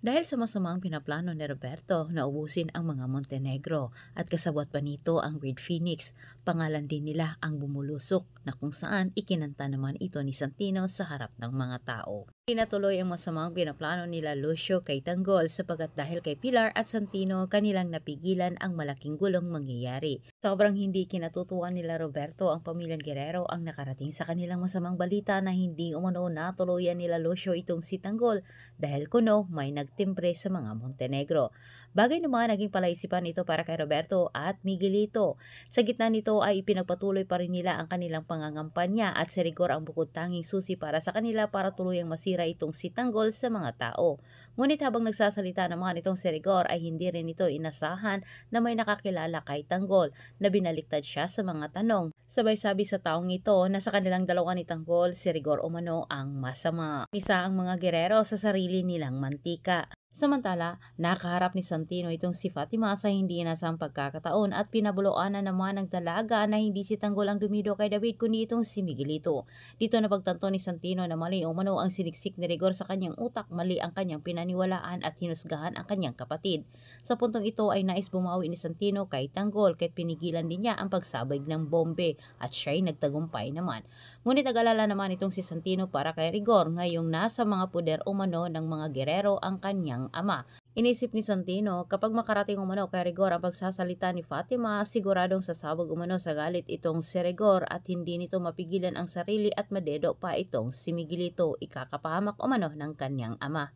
Dahil sa masamang pinaplano ni Roberto na ubusin ang mga Montenegro at kasabwat pa nito ang Red Phoenix, pangalan din nila ang bumulusok na kung saan ikinanta naman ito ni Santino sa harap ng mga tao. Pinatuloy ang masamang pinaplano nila Lucio kay Tanggol sapagkat dahil kay Pilar at Santino kanilang napigilan ang malaking gulong mangyayari. Sobrang hindi kinatutuwa nila Roberto ang pamilyang Guerrero ang nakarating sa kanilang masamang balita na hindi umano natuluyan nila Lucio itong si Tanggol dahil kuno may nagtimbre sa mga Montenegro. Bagay naman naging palaisipan ito para kay Roberto at Miguelito. Sa gitna nito ay ipinagpatuloy pa rin nila ang kanilang pangangampanya at si Rigor ang bukod tanging susi para sa kanila para tuluyang masira itong si Tanggol sa mga tao. Ngunit habang nagsasalita naman itong si Rigor ay hindi rin ito inasahan na may nakakilala kay Tanggol na binaliktad siya sa mga tanong. Sabay sabi sa taong ito na sa kanilang dalawa ni Tanggol si Rigor umano ang masama. Isa ang mga Guerrero sa sarili nilang mantika. Samantala, nakaharap ni Santino itong si Fatima sa hindi inasang pagkakataon at pinabuloan na naman ng dalaga na hindi si Tanggol ang dumido kay David kundi itong si Miguelito. Dito napagtanto ni Santino na mali umano ang siniksik ni Rigor sa kanyang utak, mali ang kanyang pinaniwalaan at hinusgahan ang kanyang kapatid. Sa puntong ito ay nais bumawi ni Santino kay Tanggol kahit pinigilan din niya ang pagsabog ng bombe at siya'y nagtagumpay naman. Ngunit nag-alala naman itong si Santino para kay Rigor ngayong nasa mga puder umano ng mga Guerrero ang kanyang ama. Inisip ni Santino kapag makarating umano kay Rigor ang pagsasalita ni Fatima, siguradong sasabog umano sa galit itong si Rigor at hindi nito mapigilan ang sarili at madedo pa itong si Miguelito, ikakapahamak umano ng kanyang ama.